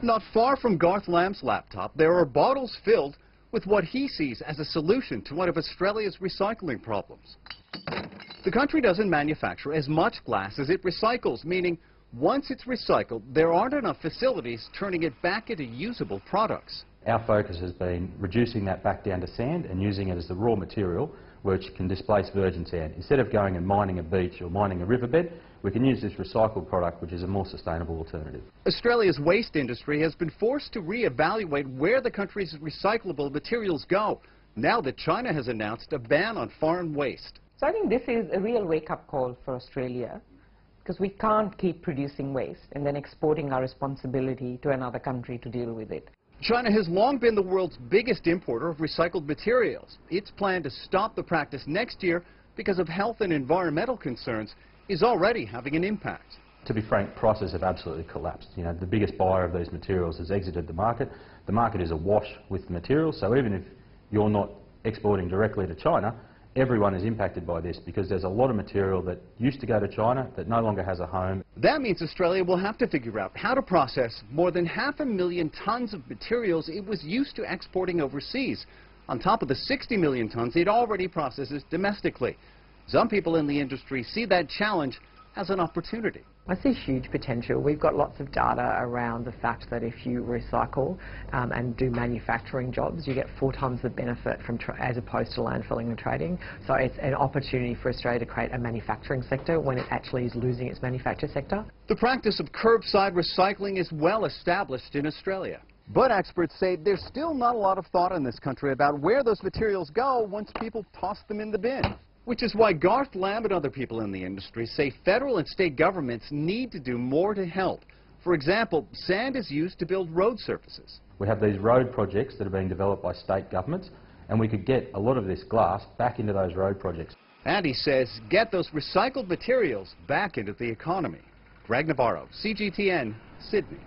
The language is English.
Not far from Garth Lamb's laptop, there are bottles filled with what he sees as a solution to one of Australia's recycling problems. The country doesn't manufacture as much glass as it recycles, meaning once it's recycled, there aren't enough facilities turning it back into usable products. Our focus has been reducing that back down to sand and using it as the raw material which can displace virgin sand. Instead of going and mining a beach or mining a riverbed, we can use this recycled product, which is a more sustainable alternative. Australia's waste industry has been forced to re-evaluate where the country's recyclable materials go, now that China has announced a ban on foreign waste. So I think this is a real wake-up call for Australia, because we can't keep producing waste and then exporting our responsibility to another country to deal with it. China has long been the world's biggest importer of recycled materials. Its plan to stop the practice next year because of health and environmental concerns is already having an impact. To be frank, prices have absolutely collapsed. You know, the biggest buyer of these materials has exited the market. The market is awash with materials, so even if you're not exporting directly to China, everyone is impacted by this because there's a lot of material that used to go to China that no longer has a home. That means Australia will have to figure out how to process more than 500,000 tons of materials it was used to exporting overseas, on top of the 60 million tons it already processes domestically. Some people in the industry see that challenge as an opportunity. I see huge potential. We've got lots of data around the fact that if you recycle and do manufacturing jobs, you get 4 times the benefit from as opposed to landfilling and trading. So it's an opportunity for Australia to create a manufacturing sector when it actually is losing its manufacture sector. The practice of curbside recycling is well established in Australia. But experts say there's still not a lot of thought in this country about where those materials go once people toss them in the bin. Which is why Garth Lamb and other people in the industry say federal and state governments need to do more to help. For example, sand is used to build road surfaces. We have these road projects that are being developed by state governments, and we could get a lot of this glass back into those road projects. And he says get those recycled materials back into the economy. Greg Navarro, CGTN, Sydney.